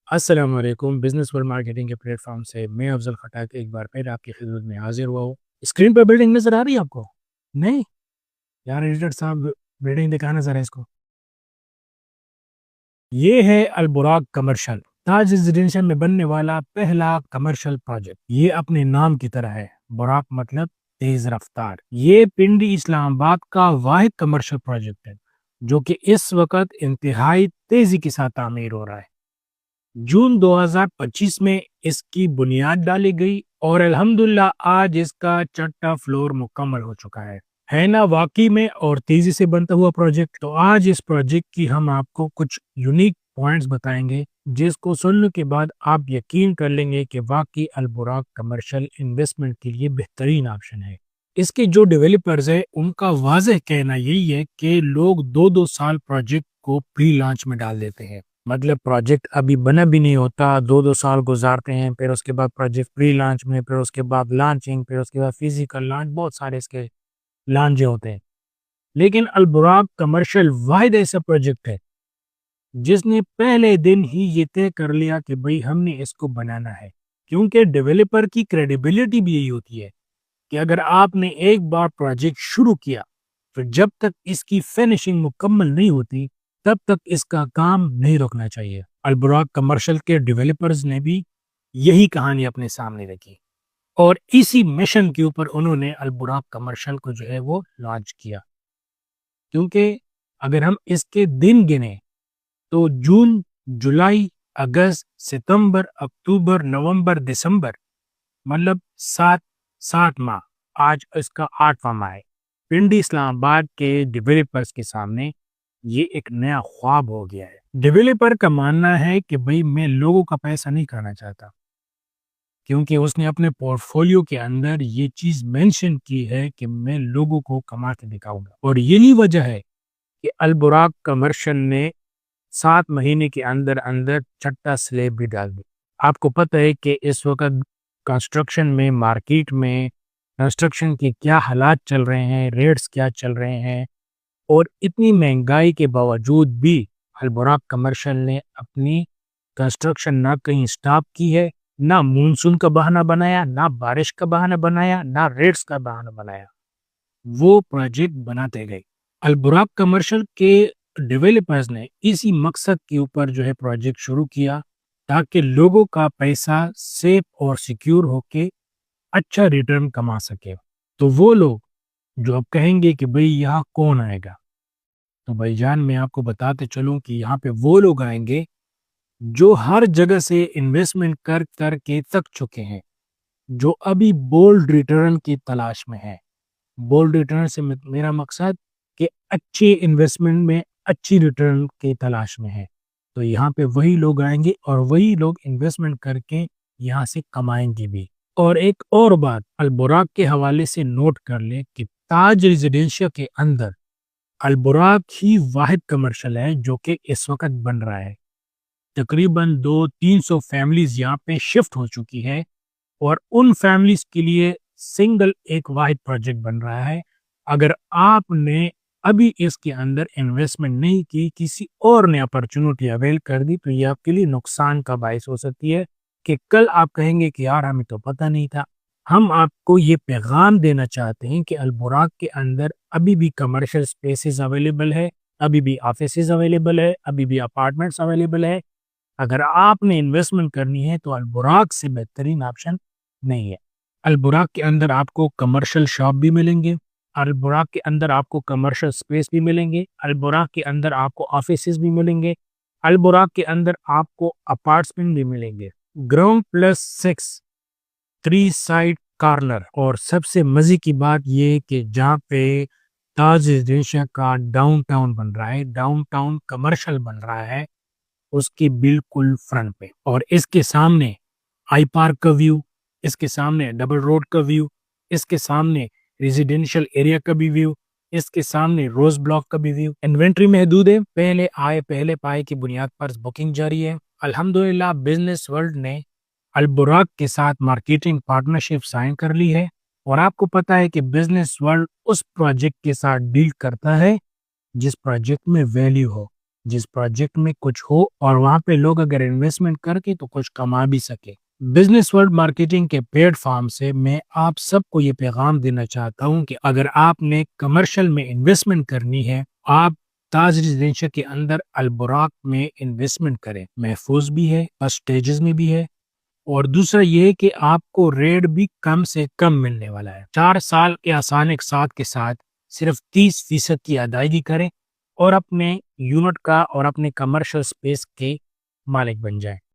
السلام علیکم، business world marketing کے پلیٹ فارم سے میں افضل خٹک ایک بار پھر آپ کی خدمت میں حاضر ہوا ہوں۔ اسکرین پر بلڈنگ نظر آ رہی ہے آپ کو؟ نہیں یار ایڈیٹر صاحب، بلڈنگ دکھانا ذرا اس کو۔ یہ ہے البراق کمرشل، تاج ریزیڈینشل میں بننے والا پہلا کمرشل پروجیکٹ۔ یہ اپنے نام کی طرح ہے، براق مطلب تیز رفتار۔ یہ پنڈی اسلام آباد کا واحد کمرشل پروجیکٹ ہے جو کہ اس وقت انتہائی تیزی کے ساتھ تعمیر ہو رہا ہے۔ جون 2025 میں اس کی بنیاد ڈالی گئی اور الحمدللہ آج اس کا چھٹا فلور مکمل ہو چکا ہے نا واقعی میں اور تیزی سے بنتا ہوا پروجیکٹ۔ تو آج اس پروجیکٹ کی ہم آپ کو کچھ یونیک پوائنٹس بتائیں گے جس کو سننے کے بعد آپ یقین کر لیں گے کہ واقعی البراق کمرشل انویسٹمنٹ کے لیے بہترین آپشن ہے۔ اس کے جو ڈیویلپرز ہیں ان کا واضح کہنا یہی ہے کہ لوگ 2 سال پروجیکٹ کو پری لانچ میں ڈال دیتے ہیں، مطلب پروجیکٹ ابھی بنا بھی نہیں ہوتا، 2 سال گزارتے ہیں، پھر اس کے بعد پروجیکٹ پری لانچ میں، پھر اس کے بعد لانچنگ، پھر اس کے بعد فزیکل لانچ، بہت سارے اس کے لانچے ہوتے ہیں۔ لیکن البراق کمرشل واحد ایسا پروجیکٹ ہے جس نے پہلے دن ہی یہ طے کر لیا کہ بھئی ہم نے اس کو بنانا ہے، کیونکہ ڈیویلپر کی کریڈیبلٹی بھی یہی ہوتی ہے کہ اگر آپ نے ایک بار پروجیکٹ شروع کیا تو جب تک اس کی فینیشنگ مکمل نہیں ہوتی تب تک اس کا کام نہیں رکنا چاہیے۔ البراق کمرشل کے ڈیویلپرز نے بھی یہی کہانی اپنے سامنے رکھی اور اسی مشن کے اوپر انہوں نے البراق کمرشل کو جو ہے وہ لانچ کیا۔ کیونکہ اگر ہم اس کے دن گنے تو جون، جولائی، اگست، ستمبر، اکتوبر، نومبر، دسمبر، مطلب 7 ماہ، آج اس کا 8واں ماہ ہے۔ پنڈی اسلام آباد کے ڈیویلپرز کے سامنے یہ ایک نیا خواب ہو گیا ہے۔ ڈیویلپر کا ماننا ہے کہ بھئی میں لوگوں کا پیسہ نہیں کھانا چاہتا، کیونکہ اس نے اپنے پورٹ فولیو کے اندر یہ چیز مینشن کی ہے کہ میں لوگوں کو کما کے دکھاؤں گا، اور یہی وجہ ہے کہ البراق کمرشل نے 7 مہینے کے اندر اندر چھٹا سلیب بھی ڈال دی۔ آپ کو پتہ ہے کہ اس وقت کنسٹرکشن میں، مارکیٹ میں کنسٹرکشن کے کیا حالات چل رہے ہیں، ریٹس کیا چل رہے ہیں، اور اتنی مہنگائی کے باوجود بھی البراق کمرشل نے اپنی کنسٹرکشن نہ کہیں سٹاپ کی ہے، نہ مونسون کا بہانہ بنایا، نہ بارش کا بہانہ بنایا، نہ ریٹس کا بہانہ بنایا، وہ پروجیکٹ بناتے گئے۔ البراق کمرشل کے ڈیویلپرز نے اسی مقصد کے اوپر جو ہے پروجیکٹ شروع کیا تاکہ لوگوں کا پیسہ سیف اور سیکیور ہو کے اچھا ریٹرن کما سکے۔ تو وہ لوگ جو اب کہیں گے کہ بھئی یہاں کون آئے گا، تو بھائی جان میں آپ کو بتاتے چلوں کہ یہاں پہ وہ لوگ آئیں گے جو ہر جگہ سے انویسٹمنٹ کر کر کے تک چکے ہیں، جو ابھی بولڈ ریٹرن کی تلاش میں ہیں۔ بولڈ ریٹرن سے میرا مقصد کہ اچھی انویسٹمنٹ میں اچھی ریٹرن کی تلاش میں ہے۔ تو یہاں پہ وہی لوگ آئیں گے اور وہی لوگ انویسٹمنٹ کر کے یہاں سے کمائیں گے بھی۔ اور ایک اور بات البراق کے حوالے سے نوٹ کر لیں کہ تاج ریزیڈینشل کے اندر البراق ہی واحد کمرشل ہے جو کہ اس وقت بن رہا ہے۔ تقریباً 200-300 فیملیز یہاں پہ شفٹ ہو چکی ہے اور ان فیملیز کے لیے سنگل ایک واحد پروجیکٹ بن رہا ہے۔ اگر آپ نے ابھی اس کے اندر انویسٹمنٹ نہیں کی، کسی اور نے اپرچونٹی اویل کر دی، تو یہ آپ کے لیے نقصان کا باعث ہو سکتی ہے کہ کل آپ کہیں گے کہ یار ہمیں تو پتہ نہیں تھا۔ ہم آپ کو یہ پیغام دینا چاہتے ہیں کہ البراق کے اندر ابھی بھی کمرشل سپیسز اویلیبل ہے، ابھی بھی آفیسز اویلیبل ہے، ابھی بھی اپارٹمنٹس اویلیبل ہے۔ اگر آپ نے انویسٹمنٹ کرنی ہے تو البراق سے بہترین آپشن نہیں ہے۔ البراق کے اندر آپ کو کمرشل شاپ بھی ملیں گے، البراق کے اندر آپ کو کمرشل سپیس بھی ملیں گے، البراق کے اندر آپ کو آفیسز بھی ملیں گے، البراق کے اندر آپ کو اپارٹمنٹ بھی ملیں گے۔ گراؤنڈ +6 3 سائڈ کارنر، اور سب سے مزے کی بات یہ کہ جہاں پہ تاج ریزیڈینشل کا ڈاؤن ٹاؤن بن رہا ہے، ڈاؤن ٹاؤن کمرشل بن رہا ہے، اس کی بالکل فرنٹ پہ، اور اس کے سامنے آئی پارک کا ویو، اس کے سامنے ڈبل روڈ کا ویو، اس کے سامنے ریزیڈینشل ایریا کا بھی ویو، اس کے سامنے روز بلاک کا بھی ویو۔ انوینٹری محدود ہے، پہلے آئے پہلے پائے کی بنیاد پر بکنگ جاری ہے۔ الحمدللہ بزنس ورلڈ نے البراق کے ساتھ مارکیٹنگ پارٹنرشپ سائن کر لی ہے، اور آپ کو پتا ہے کہ بزنس ورلڈ اس پروجیکٹ کے ساتھ ڈیل کرتا ہے جس پروجیکٹ میں ویلیو ہو۔ جس پروجیکٹ میں کچھ ہو اور وہاں پہ لوگ اگر انویسٹمنٹ کر کے تو کچھ کما بھی سکے۔ بزنس ورلڈ مارکیٹنگ کے پلیٹ فارم سے میں آپ سب کو یہ پیغام دینا چاہتا ہوں کہ اگر آپ نے کمرشل میں انویسٹمنٹ کرنی ہے، آپ تاج ریزیڈینشل کے اندر البراق میں انویسٹمنٹ کریں۔ محفوظ بھی ہے، فرسٹ سٹیجز میں بھی ہے، اور دوسرا یہ کہ آپ کو ریٹ بھی کم سے کم ملنے والا ہے۔ 4 سال کے آسان اقساط کے ساتھ صرف 30% کی ادائیگی کریں اور اپنے یونٹ کا اور اپنے کمرشل سپیس کے مالک بن جائیں۔